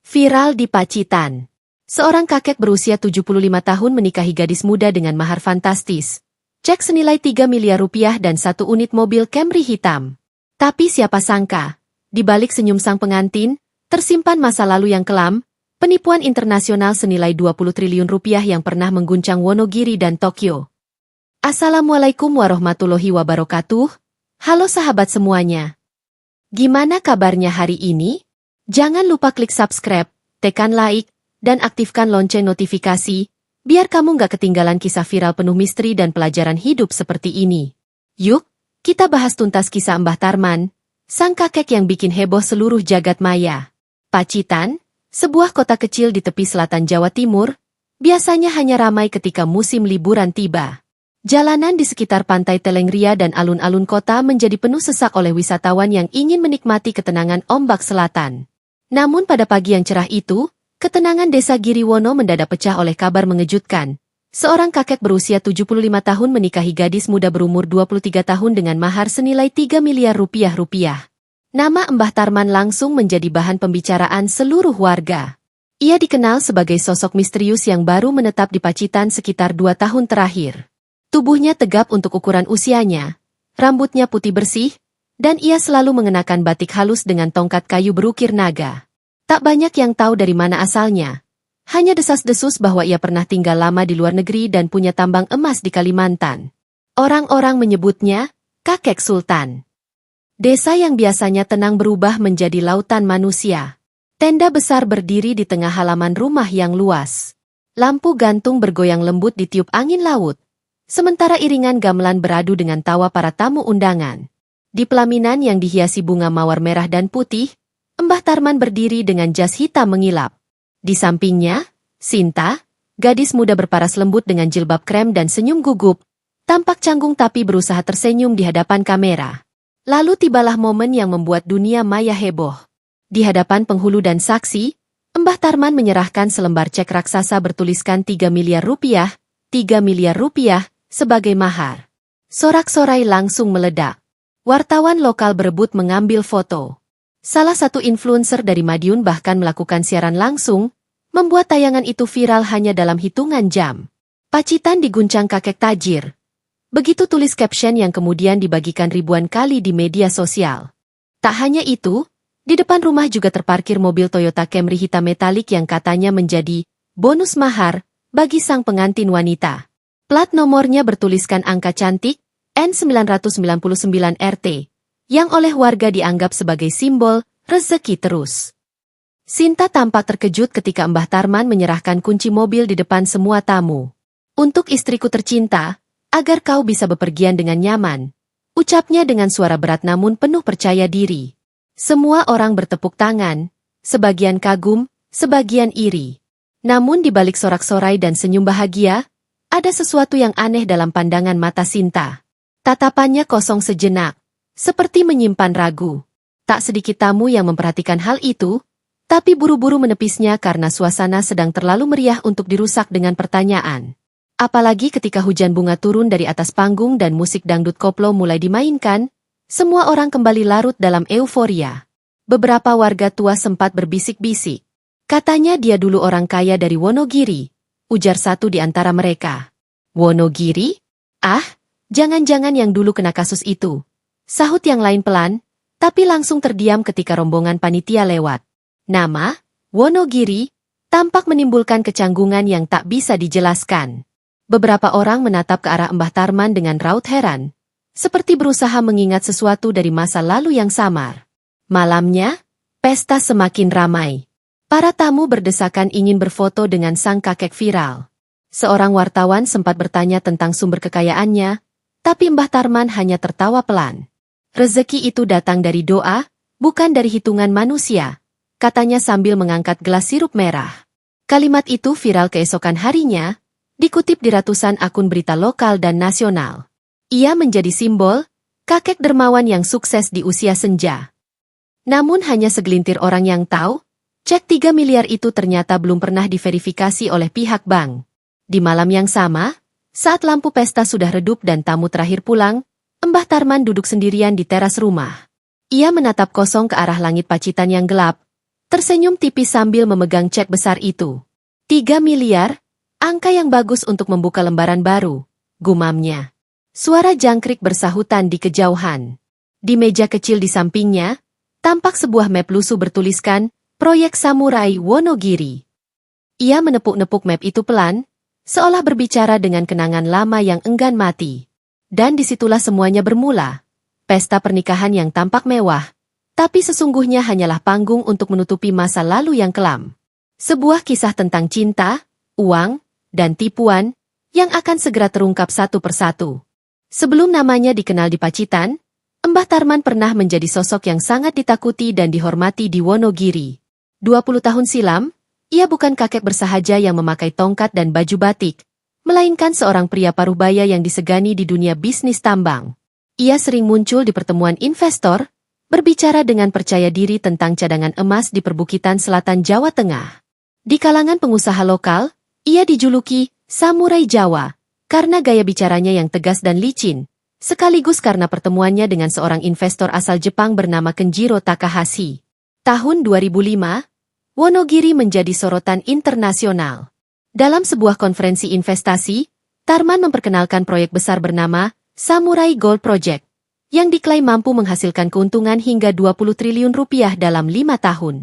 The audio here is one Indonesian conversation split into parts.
Viral di Pacitan. Seorang kakek berusia 75 tahun menikahi gadis muda dengan mahar fantastis. Cek senilai 3 miliar rupiah dan 1 unit mobil Camry hitam. Tapi siapa sangka, di balik senyum sang pengantin, tersimpan masa lalu yang kelam, penipuan internasional senilai 20 triliun rupiah yang pernah mengguncang Wonogiri dan Tokyo. Assalamualaikum warahmatullahi wabarakatuh. Halo sahabat semuanya. Gimana kabarnya hari ini? Jangan lupa klik subscribe, tekan like, dan aktifkan lonceng notifikasi, biar kamu nggak ketinggalan kisah viral penuh misteri dan pelajaran hidup seperti ini. Yuk, kita bahas tuntas kisah Mbah Tarman, sang kakek yang bikin heboh seluruh jagat maya. Pacitan, sebuah kota kecil di tepi selatan Jawa Timur, biasanya hanya ramai ketika musim liburan tiba. Jalanan di sekitar pantai Telengria dan alun-alun kota menjadi penuh sesak oleh wisatawan yang ingin menikmati ketenangan ombak selatan. Namun pada pagi yang cerah itu, ketenangan desa Giriwono mendadak pecah oleh kabar mengejutkan. Seorang kakek berusia 75 tahun menikahi gadis muda berumur 23 tahun dengan mahar senilai 3 miliar rupiah. Nama Mbah Tarman langsung menjadi bahan pembicaraan seluruh warga. Ia dikenal sebagai sosok misterius yang baru menetap di Pacitan sekitar 2 tahun terakhir. Tubuhnya tegap untuk ukuran usianya, rambutnya putih bersih, dan ia selalu mengenakan batik halus dengan tongkat kayu berukir naga. Tak banyak yang tahu dari mana asalnya. Hanya desas-desus bahwa ia pernah tinggal lama di luar negeri dan punya tambang emas di Kalimantan. Orang-orang menyebutnya kakek Sultan. Desa yang biasanya tenang berubah menjadi lautan manusia. Tenda besar berdiri di tengah halaman rumah yang luas. Lampu gantung bergoyang lembut ditiup angin laut. Sementara iringan gamelan beradu dengan tawa para tamu undangan. Di pelaminan yang dihiasi bunga mawar merah dan putih, Mbah Tarman berdiri dengan jas hitam mengilap. Di sampingnya, Sinta, gadis muda berparas lembut dengan jilbab krem dan senyum gugup, tampak canggung tapi berusaha tersenyum di hadapan kamera. Lalu tibalah momen yang membuat dunia maya heboh. Di hadapan penghulu dan saksi, Mbah Tarman menyerahkan selembar cek raksasa bertuliskan 3 miliar rupiah, sebagai mahar. Sorak-sorai langsung meledak. Wartawan lokal berebut mengambil foto. Salah satu influencer dari Madiun bahkan melakukan siaran langsung, membuat tayangan itu viral hanya dalam hitungan jam. Pacitan diguncang kakek tajir. Begitu tulis caption yang kemudian dibagikan ribuan kali di media sosial. Tak hanya itu, di depan rumah juga terparkir mobil Toyota Camry hitam metalik yang katanya menjadi bonus mahar bagi sang pengantin wanita. Plat nomornya bertuliskan angka cantik, N999RT, yang oleh warga dianggap sebagai simbol rezeki terus. Sinta tampak terkejut ketika Mbah Tarman menyerahkan kunci mobil di depan semua tamu. Untuk istriku tercinta, agar kau bisa bepergian dengan nyaman, ucapnya dengan suara berat namun penuh percaya diri. Semua orang bertepuk tangan, sebagian kagum, sebagian iri. Namun di balik sorak-sorai dan senyum bahagia, ada sesuatu yang aneh dalam pandangan mata Sinta. Tatapannya kosong sejenak, seperti menyimpan ragu. Tak sedikit tamu yang memperhatikan hal itu, tapi buru-buru menepisnya karena suasana sedang terlalu meriah untuk dirusak dengan pertanyaan. Apalagi ketika hujan bunga turun dari atas panggung dan musik dangdut koplo mulai dimainkan, semua orang kembali larut dalam euforia. Beberapa warga tua sempat berbisik-bisik. Katanya dia dulu orang kaya dari Wonogiri, ujar satu di antara mereka. Wonogiri? Ah, jangan-jangan yang dulu kena kasus itu. Sahut yang lain pelan, tapi langsung terdiam ketika rombongan panitia lewat. Nama, Wonogiri, tampak menimbulkan kecanggungan yang tak bisa dijelaskan. Beberapa orang menatap ke arah Mbah Tarman dengan raut heran, seperti berusaha mengingat sesuatu dari masa lalu yang samar. Malamnya, pesta semakin ramai. Para tamu berdesakan ingin berfoto dengan sang kakek viral. Seorang wartawan sempat bertanya tentang sumber kekayaannya, tapi Mbah Tarman hanya tertawa pelan. Rezeki itu datang dari doa, bukan dari hitungan manusia, katanya sambil mengangkat gelas sirup merah. Kalimat itu viral keesokan harinya, dikutip di ratusan akun berita lokal dan nasional. Ia menjadi simbol, kakek dermawan yang sukses di usia senja. Namun hanya segelintir orang yang tahu, cek 3 miliar itu ternyata belum pernah diverifikasi oleh pihak bank. Di malam yang sama, saat lampu pesta sudah redup dan tamu terakhir pulang, Mbah Tarman duduk sendirian di teras rumah. Ia menatap kosong ke arah langit Pacitan yang gelap, tersenyum tipis sambil memegang cek besar itu. 3 miliar, angka yang bagus untuk membuka lembaran baru, gumamnya. Suara jangkrik bersahutan di kejauhan. Di meja kecil di sampingnya, tampak sebuah map lusuh bertuliskan, Proyek Samurai Wonogiri. Ia menepuk-nepuk map itu pelan, seolah berbicara dengan kenangan lama yang enggan mati. Dan disitulah semuanya bermula. Pesta pernikahan yang tampak mewah, tapi sesungguhnya hanyalah panggung untuk menutupi masa lalu yang kelam. Sebuah kisah tentang cinta, uang, dan tipuan, yang akan segera terungkap satu persatu. Sebelum namanya dikenal di Pacitan, Mbah Tarman pernah menjadi sosok yang sangat ditakuti dan dihormati di Wonogiri. 20 tahun silam, ia bukan kakek bersahaja yang memakai tongkat dan baju batik, melainkan seorang pria paruhbaya yang disegani di dunia bisnis tambang. Ia sering muncul di pertemuan investor, berbicara dengan percaya diri tentang cadangan emas di perbukitan selatan Jawa Tengah. Di kalangan pengusaha lokal, ia dijuluki Samurai Jawa, karena gaya bicaranya yang tegas dan licin, sekaligus karena pertemuannya dengan seorang investor asal Jepang bernama Kenjiro Takahashi. Tahun 2005, Wonogiri menjadi sorotan internasional. Dalam sebuah konferensi investasi, Tarman memperkenalkan proyek besar bernama Samurai Gold Project, yang diklaim mampu menghasilkan keuntungan hingga 20 triliun rupiah dalam 5 tahun.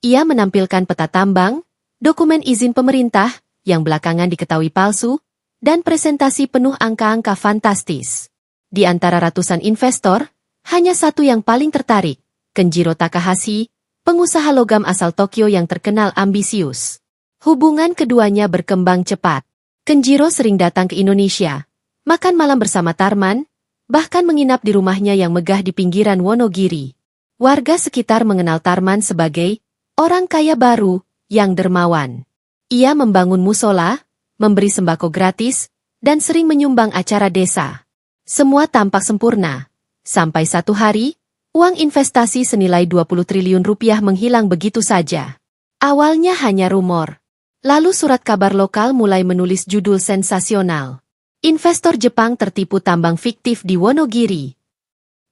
Ia menampilkan peta tambang, dokumen izin pemerintah, yang belakangan diketahui palsu, dan presentasi penuh angka-angka fantastis. Di antara ratusan investor, hanya satu yang paling tertarik, Kenjiro Takahashi, pengusaha logam asal Tokyo yang terkenal ambisius. Hubungan keduanya berkembang cepat. Kenjiro sering datang ke Indonesia, makan malam bersama Tarman, bahkan menginap di rumahnya yang megah di pinggiran Wonogiri. Warga sekitar mengenal Tarman sebagai orang kaya baru yang dermawan. Ia membangun musola, memberi sembako gratis, dan sering menyumbang acara desa. Semua tampak sempurna. Sampai satu hari, uang investasi senilai 20 triliun rupiah menghilang begitu saja. Awalnya hanya rumor. Lalu surat kabar lokal mulai menulis judul sensasional. Investor Jepang tertipu tambang fiktif di Wonogiri.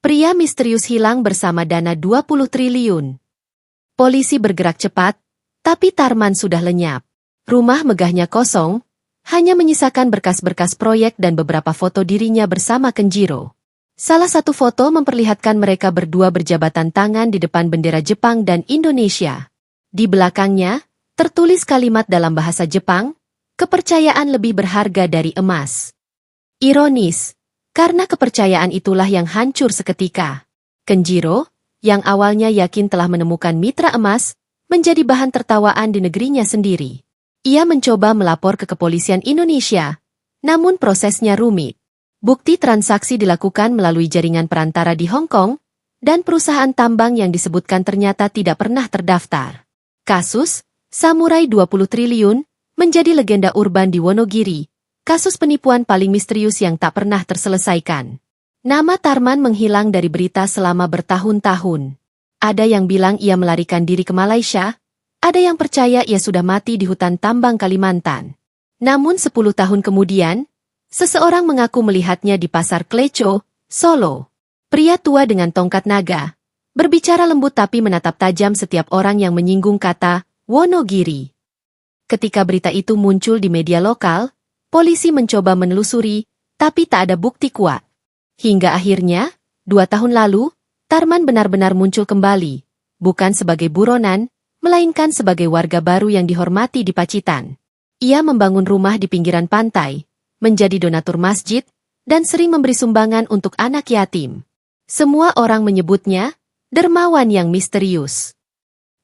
Pria misterius hilang bersama dana 20 triliun. Polisi bergerak cepat, tapi Tarman sudah lenyap. Rumah megahnya kosong, hanya menyisakan berkas-berkas proyek dan beberapa foto dirinya bersama Kenjiro. Salah satu foto memperlihatkan mereka berdua berjabatan tangan di depan bendera Jepang dan Indonesia. Di belakangnya, tertulis kalimat dalam bahasa Jepang, kepercayaan lebih berharga dari emas. Ironis, karena kepercayaan itulah yang hancur seketika. Kenjiro, yang awalnya yakin telah menemukan mitra emas, menjadi bahan tertawaan di negerinya sendiri. Ia mencoba melapor ke kepolisian Indonesia, namun prosesnya rumit. Bukti transaksi dilakukan melalui jaringan perantara di Hong Kong, dan perusahaan tambang yang disebutkan ternyata tidak pernah terdaftar. Kasus Samurai 20 triliun menjadi legenda urban di Wonogiri, kasus penipuan paling misterius yang tak pernah terselesaikan. Nama Tarman menghilang dari berita selama bertahun-tahun. Ada yang bilang ia melarikan diri ke Malaysia, ada yang percaya ia sudah mati di hutan tambang Kalimantan. Namun 10 tahun kemudian, seseorang mengaku melihatnya di Pasar Kleco, Solo. Pria tua dengan tongkat naga, berbicara lembut tapi menatap tajam setiap orang yang menyinggung kata Wonogiri. Ketika berita itu muncul di media lokal, polisi mencoba menelusuri, tapi tak ada bukti kuat. Hingga akhirnya, 2 tahun lalu, Tarman benar-benar muncul kembali, bukan sebagai buronan, melainkan sebagai warga baru yang dihormati di Pacitan. Ia membangun rumah di pinggiran pantai, menjadi donatur masjid, dan sering memberi sumbangan untuk anak yatim. Semua orang menyebutnya dermawan yang misterius.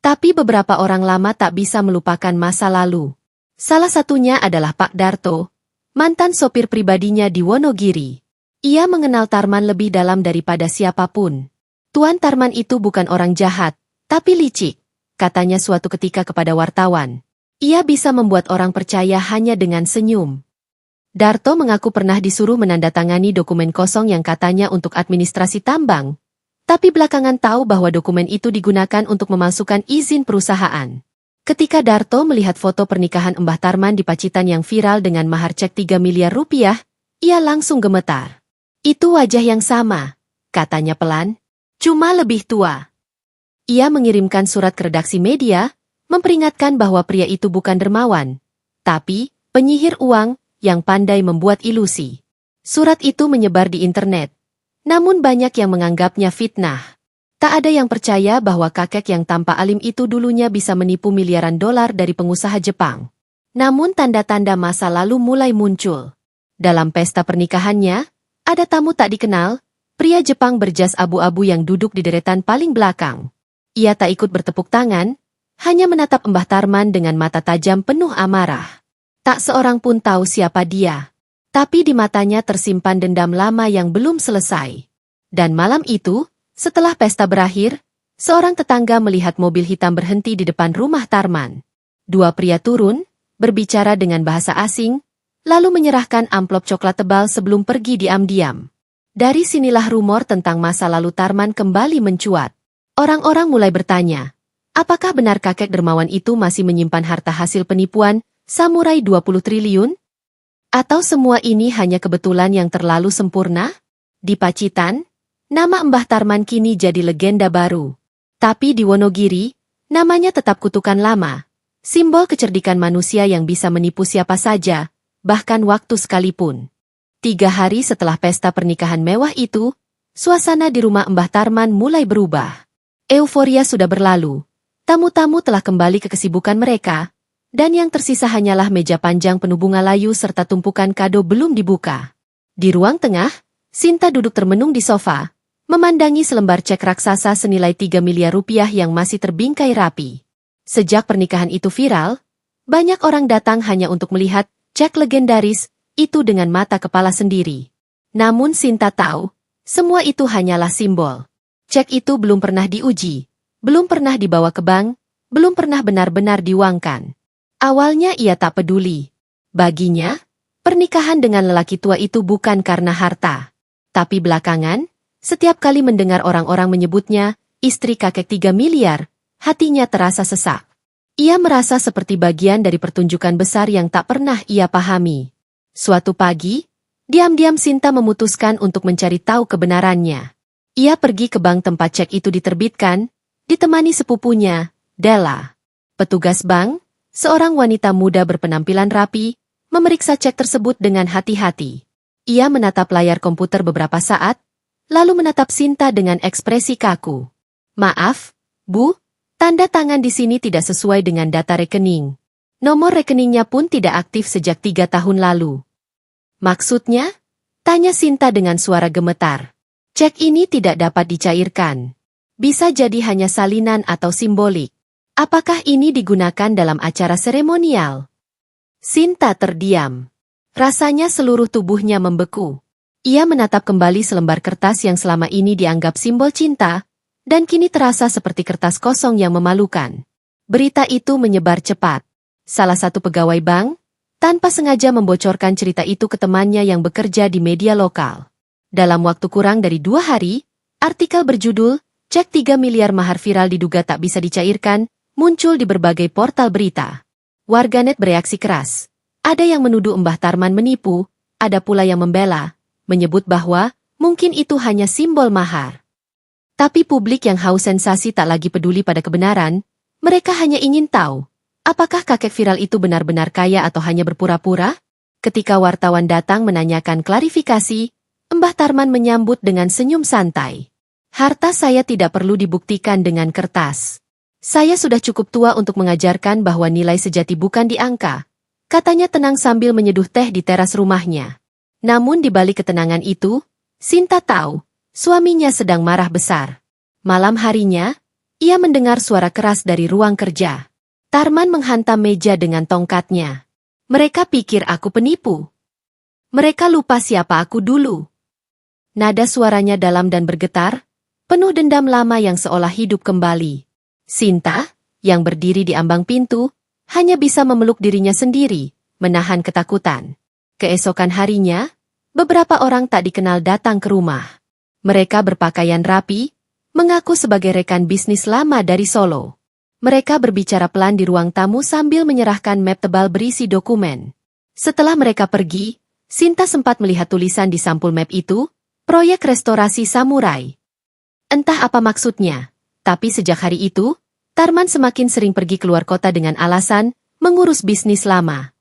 Tapi beberapa orang lama tak bisa melupakan masa lalu. Salah satunya adalah Pak Darto, mantan sopir pribadinya di Wonogiri. Ia mengenal Tarman lebih dalam daripada siapapun. Tuan Tarman itu bukan orang jahat, tapi licik, katanya suatu ketika kepada wartawan. Ia bisa membuat orang percaya hanya dengan senyum. Darto mengaku pernah disuruh menandatangani dokumen kosong yang katanya untuk administrasi tambang, tapi belakangan tahu bahwa dokumen itu digunakan untuk memasukkan izin perusahaan. Ketika Darto melihat foto pernikahan Mbah Tarman di Pacitan yang viral dengan mahar cek 3 miliar rupiah, ia langsung gemetar. Itu wajah yang sama, katanya pelan, cuma lebih tua. Ia mengirimkan surat ke redaksi media, memperingatkan bahwa pria itu bukan dermawan, tapi penyihir uang yang pandai membuat ilusi. Surat itu menyebar di internet, namun banyak yang menganggapnya fitnah. Tak ada yang percaya bahwa kakek yang tanpa alim itu dulunya bisa menipu miliaran dolar dari pengusaha Jepang. Namun tanda-tanda masa lalu mulai muncul. Dalam pesta pernikahannya, ada tamu tak dikenal, pria Jepang berjas abu-abu yang duduk di deretan paling belakang. Ia tak ikut bertepuk tangan, hanya menatap Mbah Tarman dengan mata tajam penuh amarah. Tak seorang pun tahu siapa dia. Tapi di matanya tersimpan dendam lama yang belum selesai. Dan malam itu, setelah pesta berakhir, seorang tetangga melihat mobil hitam berhenti di depan rumah Tarman. Dua pria turun, berbicara dengan bahasa asing, lalu menyerahkan amplop coklat tebal sebelum pergi diam-diam. Dari sinilah rumor tentang masa lalu Tarman kembali mencuat. Orang-orang mulai bertanya, apakah benar kakek dermawan itu masih menyimpan harta hasil penipuan samurai 20 triliun? Atau semua ini hanya kebetulan yang terlalu sempurna? Di Pacitan, nama Mbah Tarman kini jadi legenda baru. Tapi di Wonogiri, namanya tetap kutukan lama. Simbol kecerdikan manusia yang bisa menipu siapa saja, bahkan waktu sekalipun. 3 hari setelah pesta pernikahan mewah itu, suasana di rumah Mbah Tarman mulai berubah. Euforia sudah berlalu. Tamu-tamu telah kembali ke kesibukan mereka, dan yang tersisa hanyalah meja panjang penuh bunga layu serta tumpukan kado belum dibuka. Di ruang tengah, Sinta duduk termenung di sofa, memandangi selembar cek raksasa senilai 3 miliar rupiah yang masih terbingkai rapi. Sejak pernikahan itu viral, banyak orang datang hanya untuk melihat cek legendaris itu dengan mata kepala sendiri. Namun Sinta tahu, semua itu hanyalah simbol. Cek itu belum pernah diuji, belum pernah dibawa ke bank, belum pernah benar-benar diuangkan. Awalnya ia tak peduli. Baginya, pernikahan dengan lelaki tua itu bukan karena harta. Tapi belakangan, setiap kali mendengar orang-orang menyebutnya, istri kakek 3 miliar, hatinya terasa sesak. Ia merasa seperti bagian dari pertunjukan besar yang tak pernah ia pahami. Suatu pagi, diam-diam Sinta memutuskan untuk mencari tahu kebenarannya. Ia pergi ke bank tempat cek itu diterbitkan, ditemani sepupunya, Della. Petugas bank, seorang wanita muda berpenampilan rapi, memeriksa cek tersebut dengan hati-hati. Ia menatap layar komputer beberapa saat, lalu menatap Sinta dengan ekspresi kaku. Maaf, Bu, tanda tangan di sini tidak sesuai dengan data rekening. Nomor rekeningnya pun tidak aktif sejak 3 tahun lalu. Maksudnya? Tanya Sinta dengan suara gemetar. Cek ini tidak dapat dicairkan. Bisa jadi hanya salinan atau simbolik. Apakah ini digunakan dalam acara seremonial? Sinta terdiam. Rasanya seluruh tubuhnya membeku. Ia menatap kembali selembar kertas yang selama ini dianggap simbol cinta, dan kini terasa seperti kertas kosong yang memalukan. Berita itu menyebar cepat. Salah satu pegawai bank, tanpa sengaja membocorkan cerita itu ke temannya yang bekerja di media lokal. Dalam waktu kurang dari 2 hari, artikel berjudul, Cek 3 miliar mahar viral diduga tak bisa dicairkan, muncul di berbagai portal berita. Warganet bereaksi keras. Ada yang menuduh Mbah Tarman menipu, ada pula yang membela, menyebut bahwa mungkin itu hanya simbol mahar. Tapi publik yang haus sensasi tak lagi peduli pada kebenaran, mereka hanya ingin tahu, apakah kakek viral itu benar-benar kaya atau hanya berpura-pura? Ketika wartawan datang menanyakan klarifikasi, Mbah Tarman menyambut dengan senyum santai. Harta saya tidak perlu dibuktikan dengan kertas. Saya sudah cukup tua untuk mengajarkan bahwa nilai sejati bukan di angka, katanya tenang sambil menyeduh teh di teras rumahnya. Namun di balik ketenangan itu, Sinta tahu, suaminya sedang marah besar. Malam harinya, ia mendengar suara keras dari ruang kerja. Tarman menghantam meja dengan tongkatnya. Mereka pikir aku penipu. Mereka lupa siapa aku dulu. Nada suaranya dalam dan bergetar, penuh dendam lama yang seolah hidup kembali. Sinta, yang berdiri di ambang pintu, hanya bisa memeluk dirinya sendiri, menahan ketakutan. Keesokan harinya, beberapa orang tak dikenal datang ke rumah. Mereka berpakaian rapi, mengaku sebagai rekan bisnis lama dari Solo. Mereka berbicara pelan di ruang tamu sambil menyerahkan map tebal berisi dokumen. Setelah mereka pergi, Sinta sempat melihat tulisan di sampul map itu, proyek restorasi samurai. Entah apa maksudnya, Tapi sejak hari itu, Tarman semakin sering pergi keluar kota dengan alasan mengurus bisnis lama.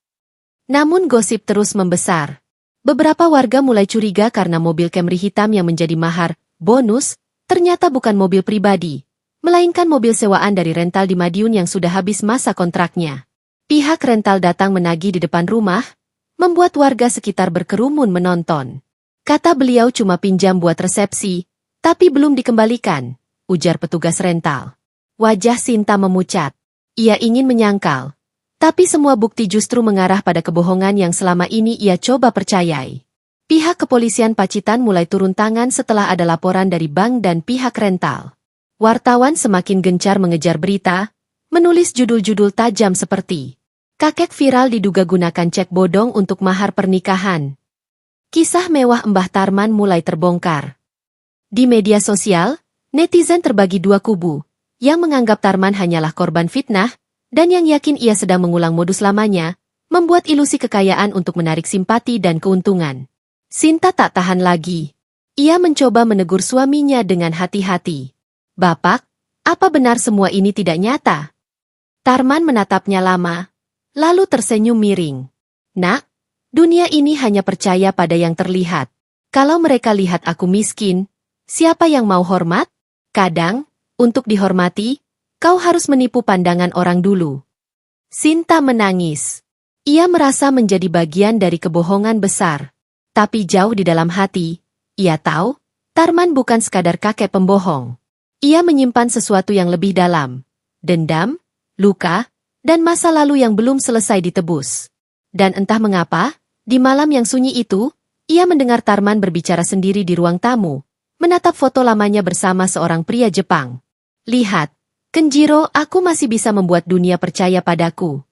Namun gosip terus membesar. Beberapa warga mulai curiga karena mobil Camry hitam yang menjadi mahar bonus ternyata bukan mobil pribadi, melainkan mobil sewaan dari rental di Madiun yang sudah habis masa kontraknya. Pihak rental datang menagih di depan rumah, membuat warga sekitar berkerumun menonton. Kata beliau cuma pinjam buat resepsi, tapi belum dikembalikan, ujar petugas rental. Wajah Sinta memucat. Ia ingin menyangkal. Tapi semua bukti justru mengarah pada kebohongan yang selama ini ia coba percayai. Pihak kepolisian Pacitan mulai turun tangan setelah ada laporan dari bank dan pihak rental. Wartawan semakin gencar mengejar berita, menulis judul-judul tajam seperti kakek viral diduga gunakan cek bodong untuk mahar pernikahan. Kisah mewah Mbah Tarman mulai terbongkar. Di media sosial, netizen terbagi dua kubu, yang menganggap Tarman hanyalah korban fitnah, dan yang yakin ia sedang mengulang modus lamanya, membuat ilusi kekayaan untuk menarik simpati dan keuntungan. Sinta tak tahan lagi. Ia mencoba menegur suaminya dengan hati-hati. Bapak, apa benar semua ini tidak nyata? Tarman menatapnya lama, lalu tersenyum miring. Nak, dunia ini hanya percaya pada yang terlihat. Kalau mereka lihat aku miskin, siapa yang mau hormat? Kadang, untuk dihormati, kau harus menipu pandangan orang dulu. Sinta menangis. Ia merasa menjadi bagian dari kebohongan besar. Tapi jauh di dalam hati, ia tahu, Tarman bukan sekadar kakek pembohong. Ia menyimpan sesuatu yang lebih dalam. Dendam, luka, dan masa lalu yang belum selesai ditebus. Dan entah mengapa, di malam yang sunyi itu, ia mendengar Tarman berbicara sendiri di ruang tamu, menatap foto lamanya bersama seorang pria Jepang. Lihat, Kenjiro, aku masih bisa membuat dunia percaya padaku.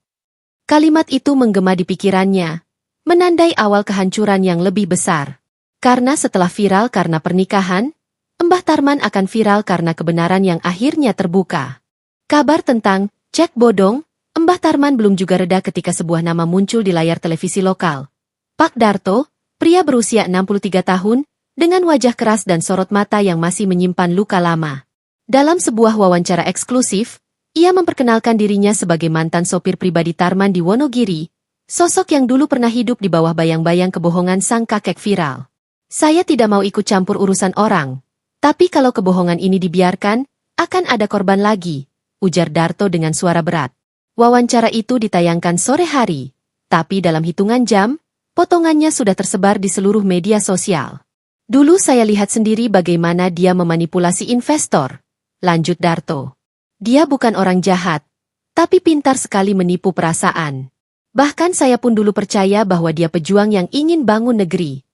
Kalimat itu menggema di pikirannya, menandai awal kehancuran yang lebih besar. Karena setelah viral karena pernikahan, Mbah Tarman akan viral karena kebenaran yang akhirnya terbuka. Kabar tentang cek bodong, Mbah Tarman belum juga reda ketika sebuah nama muncul di layar televisi lokal. Pak Darto, pria berusia 63 tahun, dengan wajah keras dan sorot mata yang masih menyimpan luka lama. Dalam sebuah wawancara eksklusif, ia memperkenalkan dirinya sebagai mantan sopir pribadi Tarman di Wonogiri, sosok yang dulu pernah hidup di bawah bayang-bayang kebohongan sang kakek viral. Saya tidak mau ikut campur urusan orang, tapi kalau kebohongan ini dibiarkan, akan ada korban lagi, ujar Darto dengan suara berat. Wawancara itu ditayangkan sore hari, tapi dalam hitungan jam, potongannya sudah tersebar di seluruh media sosial. Dulu saya lihat sendiri bagaimana dia memanipulasi investor, lanjut Darto. Dia bukan orang jahat, tapi pintar sekali menipu perasaan. Bahkan saya pun dulu percaya bahwa dia pejuang yang ingin bangun negeri.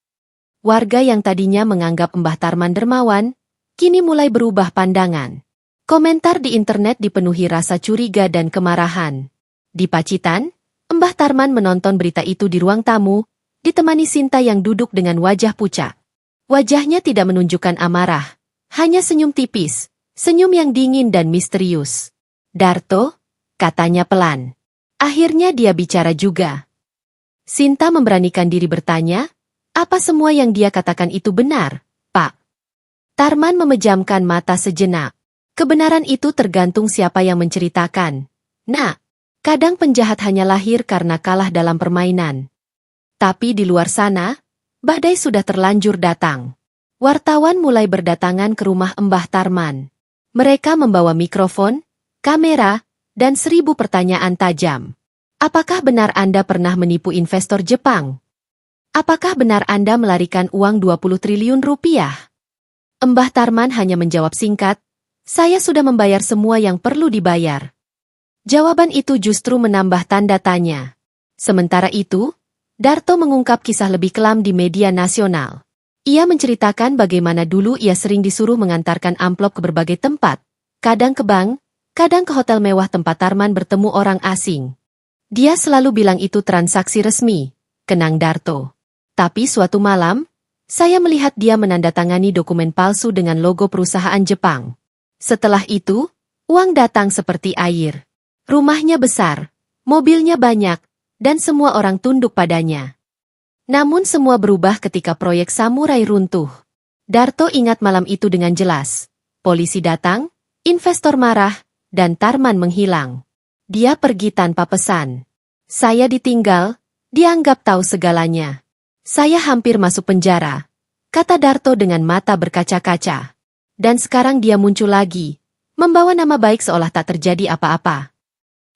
Warga yang tadinya menganggap Mbah Tarman dermawan, kini mulai berubah pandangan. Komentar di internet dipenuhi rasa curiga dan kemarahan. Di Pacitan, Mbah Tarman menonton berita itu di ruang tamu, ditemani Sinta yang duduk dengan wajah pucat. Wajahnya tidak menunjukkan amarah, hanya senyum tipis. Senyum yang dingin dan misterius. Darto, katanya pelan. Akhirnya dia bicara juga. Sinta memberanikan diri bertanya, apa semua yang dia katakan itu benar, Pak? Tarman memejamkan mata sejenak. Kebenaran itu tergantung siapa yang menceritakan. Nah, kadang penjahat hanya lahir karena kalah dalam permainan. Tapi di luar sana, badai sudah terlanjur datang. Wartawan mulai berdatangan ke rumah Mbah Tarman. Mereka membawa mikrofon, kamera, dan 1000 pertanyaan tajam. Apakah benar Anda pernah menipu investor Jepang? Apakah benar Anda melarikan uang 20 triliun rupiah? Mbah Tarman hanya menjawab singkat, saya sudah membayar semua yang perlu dibayar. Jawaban itu justru menambah tanda tanya. Sementara itu, Darto mengungkap kisah lebih kelam di media nasional. Ia menceritakan bagaimana dulu ia sering disuruh mengantarkan amplop ke berbagai tempat, kadang ke bank, kadang ke hotel mewah tempat Tarman bertemu orang asing. Dia selalu bilang itu transaksi resmi, kenang Darto. Tapi suatu malam, saya melihat dia menandatangani dokumen palsu dengan logo perusahaan Jepang. Setelah itu, uang datang seperti air. Rumahnya besar, mobilnya banyak, dan semua orang tunduk padanya. Namun semua berubah ketika proyek Samurai runtuh. Darto ingat malam itu dengan jelas. Polisi datang, Investor marah, dan Tarman menghilang. Dia pergi tanpa pesan. Saya ditinggal, dianggap tahu segalanya. Saya hampir masuk penjara, kata Darto dengan mata berkaca-kaca. Dan sekarang dia muncul lagi, membawa nama baik seolah tak terjadi apa-apa.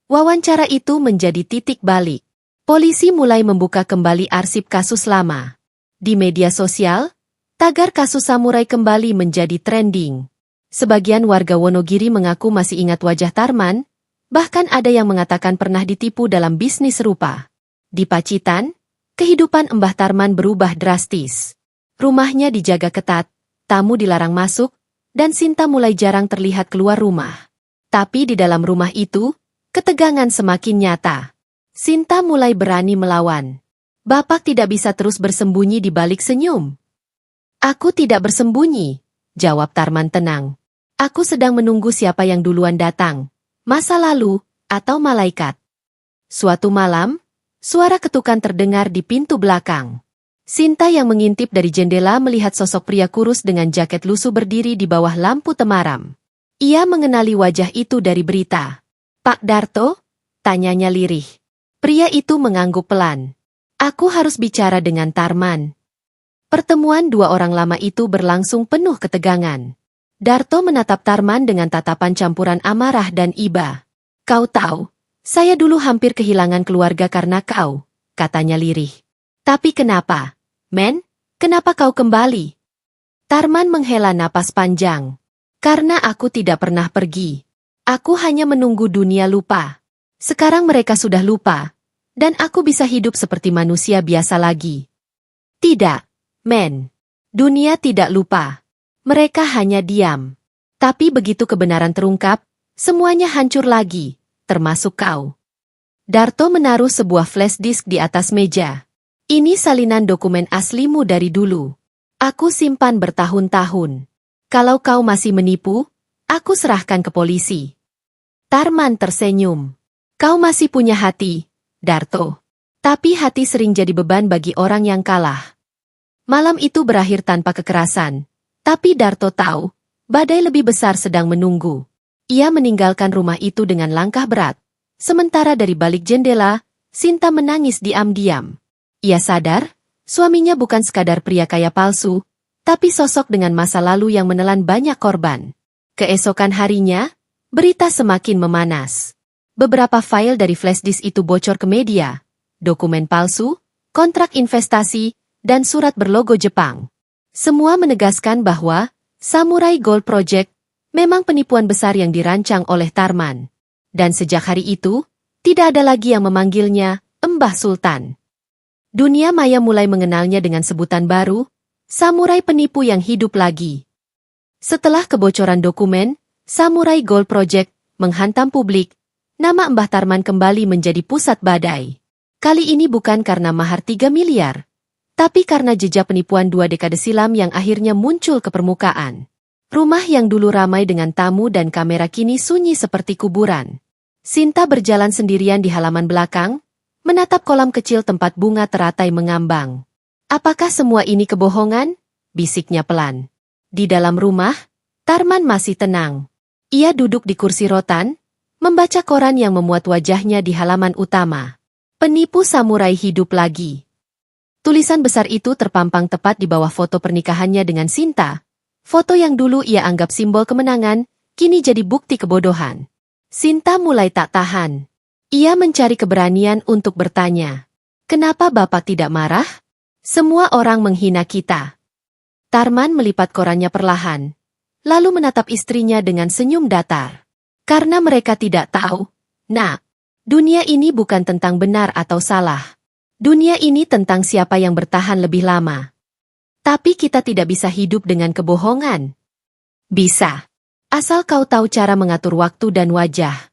Wawancara itu menjadi titik balik. Polisi mulai membuka kembali arsip kasus lama. Di media sosial, tagar kasus samurai kembali menjadi trending. Sebagian warga Wonogiri mengaku masih ingat wajah Tarman, bahkan ada yang mengatakan pernah ditipu dalam bisnis serupa. Di Pacitan, kehidupan Mbah Tarman berubah drastis. Rumahnya dijaga ketat, tamu dilarang masuk, dan Sinta mulai jarang terlihat keluar rumah. Tapi di dalam rumah itu, ketegangan semakin nyata. Sinta mulai berani melawan. Bapak tidak bisa terus bersembunyi di balik senyum. Aku tidak bersembunyi, jawab Tarman tenang. Aku sedang menunggu siapa yang duluan datang, masa lalu, atau malaikat. Suatu malam, suara ketukan terdengar di pintu belakang. Sinta yang mengintip dari jendela melihat sosok pria kurus dengan jaket lusuh berdiri di bawah lampu temaram. Ia mengenali wajah itu dari berita. Pak Darto? Tanyanya lirih. Pria itu mengangguk pelan. Aku harus bicara dengan Tarman. Pertemuan dua orang lama itu berlangsung penuh ketegangan. Darto menatap Tarman dengan tatapan campuran amarah dan iba. Kau tahu, saya dulu hampir kehilangan keluarga karena kau, katanya lirih. Tapi kenapa, men? Kenapa kau kembali? Tarman menghela napas panjang. Karena aku tidak pernah pergi. Aku hanya menunggu dunia lupa. Sekarang mereka sudah lupa, dan aku bisa hidup seperti manusia biasa lagi. Tidak, men. Dunia tidak lupa. Mereka hanya diam. Tapi begitu kebenaran terungkap, semuanya hancur lagi, termasuk kau. Darto menaruh sebuah flash disk di atas meja. Ini salinan dokumen aslimu dari dulu. Aku simpan bertahun-tahun. Kalau kau masih menipu, aku serahkan ke polisi. Tarman tersenyum. Kau masih punya hati, Darto. Tapi hati sering jadi beban bagi orang yang kalah. Malam itu berakhir tanpa kekerasan. Tapi Darto tahu, badai lebih besar sedang menunggu. Ia meninggalkan rumah itu dengan langkah berat. Sementara dari balik jendela, Sinta menangis diam-diam. Ia sadar, suaminya bukan sekadar pria kaya palsu, tapi sosok dengan masa lalu yang menelan banyak korban. Keesokan harinya, berita semakin memanas. Beberapa file dari flash disk itu bocor ke media. Dokumen palsu, kontrak investasi, dan surat berlogo Jepang. Semua menegaskan bahwa Samurai Gold Project memang penipuan besar yang dirancang oleh Tarman. Dan sejak hari itu, tidak ada lagi yang memanggilnya Mbah Sultan. Dunia maya mulai mengenalnya dengan sebutan baru, samurai penipu yang hidup lagi. Setelah kebocoran dokumen, Samurai Gold Project menghantam publik, nama Mbah Tarman kembali menjadi pusat badai. Kali ini bukan karena mahar 3 miliar. Tapi karena jejak penipuan 2 dekade silam yang akhirnya muncul ke permukaan. Rumah yang dulu ramai dengan tamu dan kamera kini sunyi seperti kuburan. Sinta berjalan sendirian di halaman belakang, menatap kolam kecil tempat bunga teratai mengambang. Apakah semua ini kebohongan? Bisiknya pelan. Di dalam rumah, Tarman masih tenang. Ia duduk di kursi rotan, membaca koran yang memuat wajahnya di halaman utama. Penipu samurai hidup lagi. Tulisan besar itu terpampang tepat di bawah foto pernikahannya dengan Sinta. Foto yang dulu ia anggap simbol kemenangan, kini jadi bukti kebodohan. Sinta mulai tak tahan. Ia mencari keberanian untuk bertanya. Kenapa Bapak tidak marah? Semua orang menghina kita. Tarman melipat korannya perlahan, lalu menatap istrinya dengan senyum datar. Karena mereka tidak tahu, Nak, dunia ini bukan tentang benar atau salah. Dunia ini tentang siapa yang bertahan lebih lama. Tapi kita tidak bisa hidup dengan kebohongan. Bisa. Asal kau tahu cara mengatur waktu dan wajah.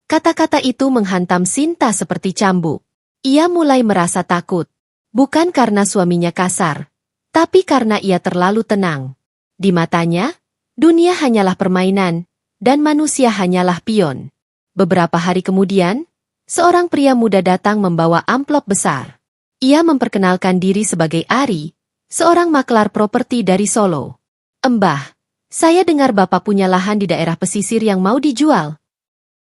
Kata-kata itu menghantam Sinta seperti cambuk. Ia mulai merasa takut. Bukan karena suaminya kasar, tapi karena ia terlalu tenang. Di matanya, dunia hanyalah permainan, dan manusia hanyalah pion. Beberapa hari kemudian, seorang pria muda datang membawa amplop besar. Ia memperkenalkan diri sebagai Ari, seorang maklar properti dari Solo. Mbah, Saya dengar Bapak punya lahan di daerah pesisir yang mau dijual.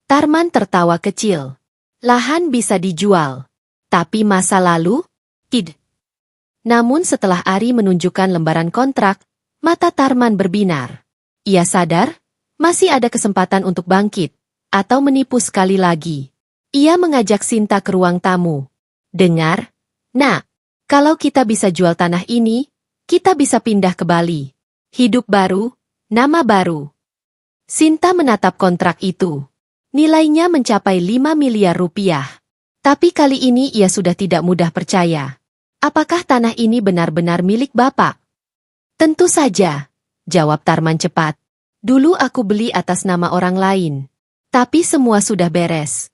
Tarman tertawa kecil. Lahan bisa dijual. Tapi masa lalu? Tidak. Namun setelah Ari menunjukkan lembaran kontrak, mata Tarman berbinar. Ia sadar, masih ada kesempatan untuk bangkit, atau menipu sekali lagi. Ia mengajak Sinta ke ruang tamu. Dengar, Nak, kalau kita bisa jual tanah ini, kita bisa pindah ke Bali. Hidup baru, nama baru. Sinta menatap kontrak itu. Nilainya mencapai 5 miliar rupiah. Tapi kali ini ia sudah tidak mudah percaya. Apakah tanah ini benar-benar milik Bapak? Tentu saja, jawab Tarman cepat. Dulu aku beli atas nama orang lain. Tapi semua sudah beres.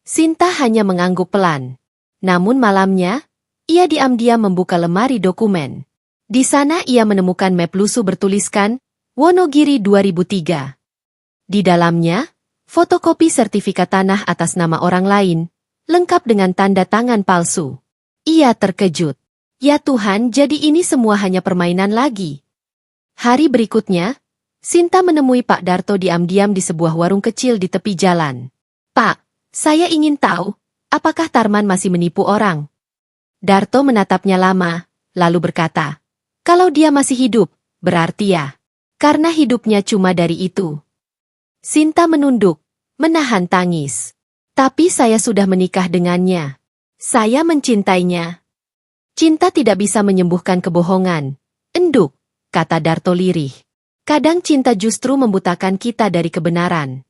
Sinta hanya mengangguk pelan. Namun malamnya, ia diam-diam membuka lemari dokumen. Di sana ia menemukan map lusuh bertuliskan, Wonogiri 2003. Di dalamnya, fotokopi sertifikat tanah atas nama orang lain, lengkap dengan tanda tangan palsu. Ia terkejut. Ya Tuhan, jadi ini semua hanya permainan lagi. Hari berikutnya, Sinta menemui Pak Darto diam-diam di sebuah warung kecil di tepi jalan. Pak, saya ingin tahu, apakah Tarman masih menipu orang? Darto menatapnya lama, lalu berkata, kalau dia masih hidup, berarti ya. Karena hidupnya cuma dari itu. Sinta menunduk, menahan tangis. Tapi saya sudah menikah dengannya. Saya mencintainya. Cinta tidak bisa menyembuhkan kebohongan. Enduk, kata Darto lirih. Kadang cinta justru membutakan kita dari kebenaran.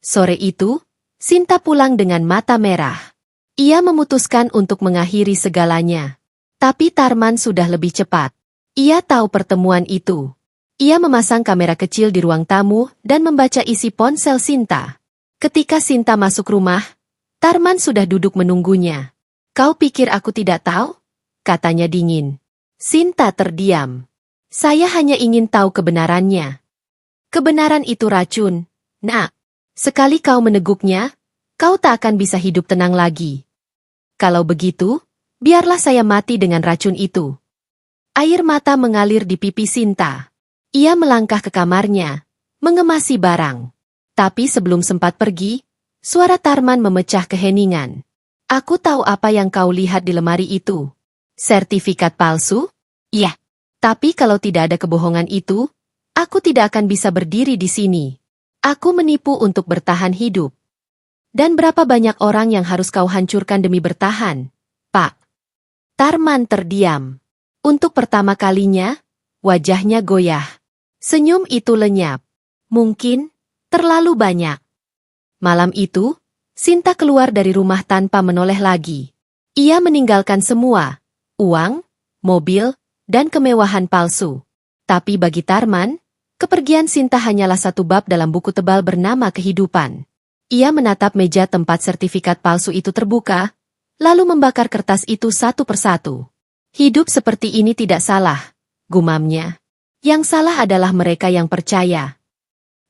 Sore itu, Sinta pulang dengan mata merah. Ia memutuskan untuk mengakhiri segalanya. Tapi Tarman sudah lebih cepat. Ia tahu pertemuan itu. Ia memasang kamera kecil di ruang tamu dan membaca isi ponsel Sinta. Ketika Sinta masuk rumah, Tarman sudah duduk menunggunya. Kau pikir aku tidak tahu? Katanya dingin. Sinta terdiam. Saya hanya ingin tahu kebenarannya. Kebenaran itu racun, Nak. Sekali kau meneguknya, kau tak akan bisa hidup tenang lagi. Kalau begitu, biarlah saya mati dengan racun itu. Air mata mengalir di pipi Sinta. Ia melangkah ke kamarnya, mengemasi barang. Tapi sebelum sempat pergi, suara Tarman memecah keheningan. Aku tahu apa yang kau lihat di lemari itu. Sertifikat palsu? Iya. Tapi kalau tidak ada kebohongan itu, aku tidak akan bisa berdiri di sini. Aku menipu untuk bertahan hidup. Dan berapa banyak orang yang harus kau hancurkan demi bertahan, Pak? Tarman terdiam. Untuk pertama kalinya, wajahnya goyah. Senyum itu lenyap. Mungkin terlalu banyak. Malam itu, Sinta keluar dari rumah tanpa menoleh lagi. Ia meninggalkan semua, uang, mobil, dan kemewahan palsu. Tapi bagi Tarman, kepergian Sinta hanyalah satu bab dalam buku tebal bernama kehidupan. Ia menatap meja tempat sertifikat palsu itu terbuka, lalu membakar kertas itu satu persatu. Hidup seperti ini tidak salah, gumamnya. Yang salah adalah mereka yang percaya.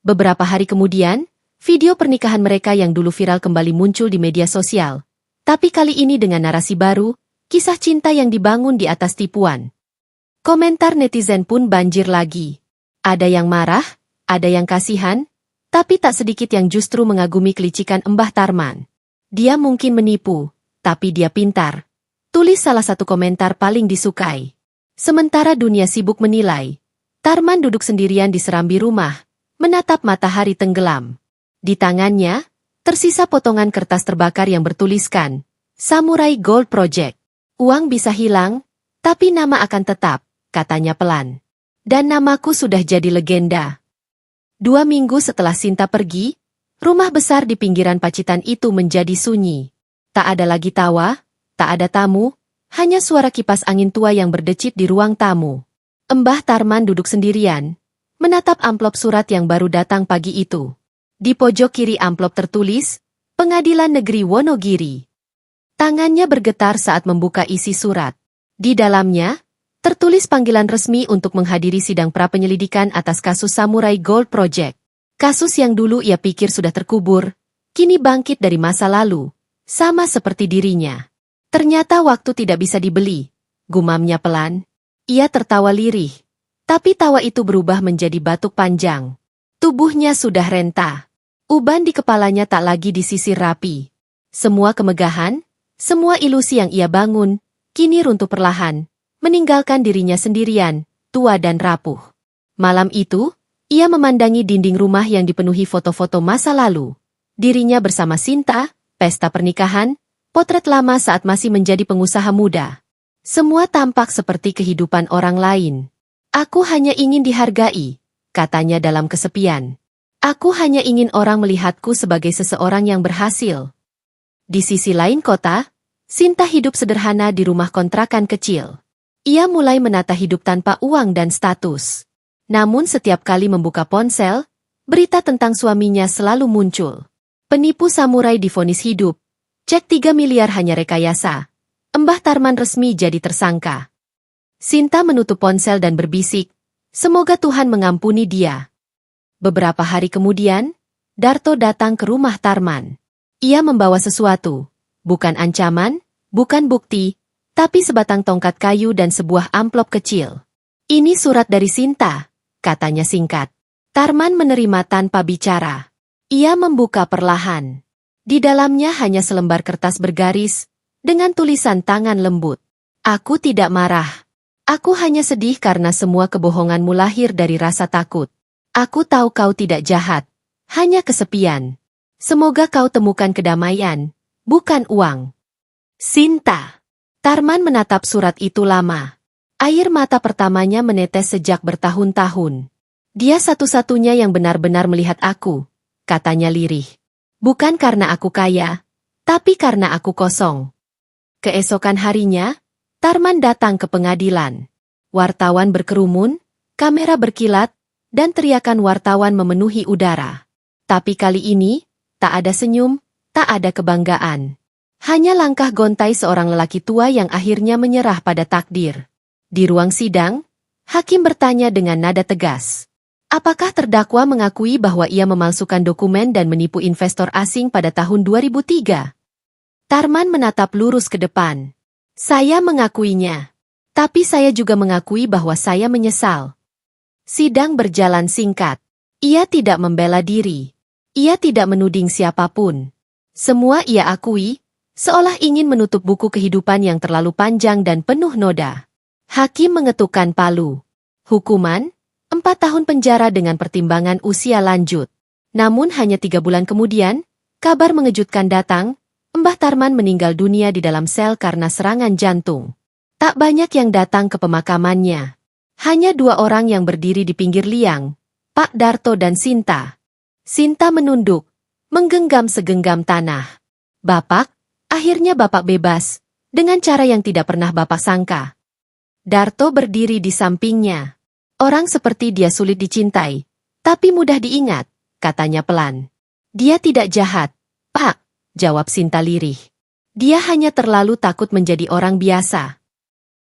Beberapa hari kemudian, video pernikahan mereka yang dulu viral kembali muncul di media sosial. Tapi kali ini dengan narasi baru, kisah cinta yang dibangun di atas tipuan. Komentar netizen pun banjir lagi. Ada yang marah, ada yang kasihan, tapi tak sedikit yang justru mengagumi kelicikan Mbah Tarman. Dia mungkin menipu, tapi dia pintar. Tulis salah satu komentar paling disukai. Sementara dunia sibuk menilai, Tarman duduk sendirian di serambi rumah, menatap matahari tenggelam. Di tangannya, tersisa potongan kertas terbakar yang bertuliskan, Samurai Gold Project. Uang bisa hilang, tapi nama akan tetap, katanya pelan. Dan namaku sudah jadi legenda. 2 minggu setelah Sinta pergi, rumah besar di pinggiran Pacitan itu menjadi sunyi. Tak ada lagi tawa, tak ada tamu, hanya suara kipas angin tua yang berdecit di ruang tamu. Mbah Tarman duduk sendirian, menatap amplop surat yang baru datang pagi itu. Di pojok kiri amplop tertulis, Pengadilan Negeri Wonogiri. Tangannya bergetar saat membuka isi surat. Di dalamnya, tertulis panggilan resmi untuk menghadiri sidang pra-penyelidikan atas kasus Samurai Gold Project. Kasus yang dulu ia pikir sudah terkubur, kini bangkit dari masa lalu, sama seperti dirinya. Ternyata waktu tidak bisa dibeli, gumamnya pelan. Ia tertawa lirih. Tapi tawa itu berubah menjadi batuk panjang. Tubuhnya sudah renta. Uban di kepalanya tak lagi disisir rapi. Semua kemegahan, semua ilusi yang ia bangun, kini runtuh perlahan, meninggalkan dirinya sendirian, tua dan rapuh. Malam itu, ia memandangi dinding rumah yang dipenuhi foto-foto masa lalu. Dirinya bersama Sinta, pesta pernikahan, potret lama saat masih menjadi pengusaha muda. Semua tampak seperti kehidupan orang lain. Aku hanya ingin dihargai, katanya dalam kesepian. Aku hanya ingin orang melihatku sebagai seseorang yang berhasil. Di sisi lain kota, Sinta hidup sederhana di rumah kontrakan kecil. Ia mulai menata hidup tanpa uang dan status. Namun setiap kali membuka ponsel, berita tentang suaminya selalu muncul. Penipu samurai divonis hidup. Cek 3 miliar hanya rekayasa. Mbah Tarman resmi jadi tersangka. Sinta menutup ponsel dan berbisik, semoga Tuhan mengampuni dia. Beberapa hari kemudian, Darto datang ke rumah Tarman. Ia membawa sesuatu, bukan ancaman, bukan bukti, tapi sebatang tongkat kayu dan sebuah amplop kecil. Ini surat dari Sinta, katanya singkat. Tarman menerima tanpa bicara. Ia membuka perlahan. Di dalamnya hanya selembar kertas bergaris, dengan tulisan tangan lembut. Aku tidak marah. Aku hanya sedih karena semua kebohonganmu lahir dari rasa takut. Aku tahu kau tidak jahat, hanya kesepian. Semoga kau temukan kedamaian, bukan uang. Sinta. Tarman menatap surat itu lama. Air mata pertamanya menetes sejak bertahun-tahun. Dia satu-satunya yang benar-benar melihat aku, katanya lirih. Bukan karena aku kaya, tapi karena aku kosong. Keesokan harinya, Tarman datang ke pengadilan. Wartawan berkerumun, kamera berkilat, dan teriakan wartawan memenuhi udara. Tapi kali ini, tak ada senyum, tak ada kebanggaan. Hanya langkah gontai seorang lelaki tua yang akhirnya menyerah pada takdir. Di ruang sidang, hakim bertanya dengan nada tegas. Apakah terdakwa mengakui bahwa ia memalsukan dokumen dan menipu investor asing pada tahun 2003? Tarman menatap lurus ke depan. Saya mengakuinya. Tapi saya juga mengakui bahwa saya menyesal. Sidang berjalan singkat. Ia tidak membela diri. Ia tidak menuding siapapun. Semua ia akui, seolah ingin menutup buku kehidupan yang terlalu panjang dan penuh noda. Hakim mengetukkan palu. Hukuman, 4 tahun penjara dengan pertimbangan usia lanjut. Namun hanya 3 bulan kemudian, kabar mengejutkan datang. Mbah Tarman meninggal dunia di dalam sel karena serangan jantung. Tak banyak yang datang ke pemakamannya. Hanya 2 orang yang berdiri di pinggir liang, Pak Darto dan Sinta. Sinta menunduk, menggenggam segenggam tanah. Bapak, akhirnya Bapak bebas, dengan cara yang tidak pernah Bapak sangka. Darto berdiri di sampingnya. Orang seperti dia sulit dicintai, tapi mudah diingat, katanya pelan. Dia tidak jahat, Pak. Jawab Sinta lirih. Dia hanya terlalu takut menjadi orang biasa.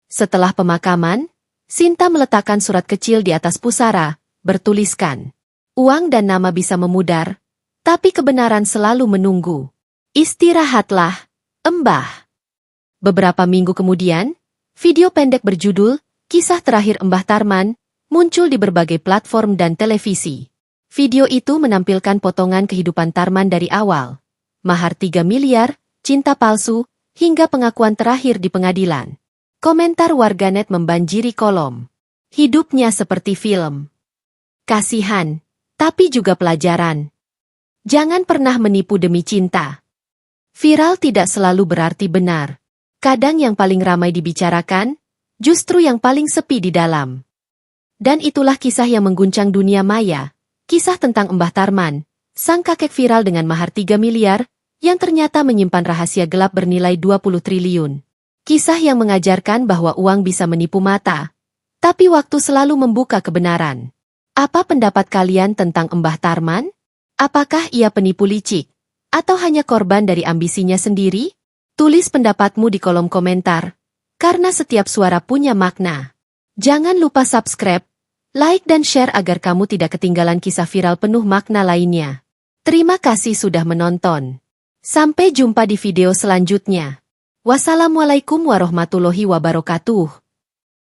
Setelah pemakaman, Sinta meletakkan surat kecil di atas pusara, bertuliskan. Uang dan nama bisa memudar, tapi kebenaran selalu menunggu. Istirahatlah, Mbah. Beberapa minggu kemudian, video pendek berjudul Kisah Terakhir Mbah Tarman muncul di berbagai platform dan televisi. Video itu menampilkan potongan kehidupan Tarman dari awal. Mahar 3 miliar, cinta palsu, hingga pengakuan terakhir di pengadilan. Komentar warganet membanjiri kolom. Hidupnya seperti film. Kasihan, tapi juga pelajaran. Jangan pernah menipu demi cinta. Viral tidak selalu berarti benar. Kadang yang paling ramai dibicarakan, justru yang paling sepi di dalam. Dan itulah kisah yang mengguncang dunia maya. Kisah tentang Mbah Tarman, sang kakek viral dengan mahar 3 miliar, yang ternyata menyimpan rahasia gelap bernilai 20 triliun. Kisah yang mengajarkan bahwa uang bisa menipu mata, tapi waktu selalu membuka kebenaran. Apa pendapat kalian tentang Mbah Tarman? Apakah ia penipu licik, atau hanya korban dari ambisinya sendiri? Tulis pendapatmu di kolom komentar, karena setiap suara punya makna. Jangan lupa subscribe, like dan share agar kamu tidak ketinggalan kisah viral penuh makna lainnya. Terima kasih sudah menonton. Sampai jumpa di video selanjutnya. Wassalamualaikum warahmatullahi wabarakatuh.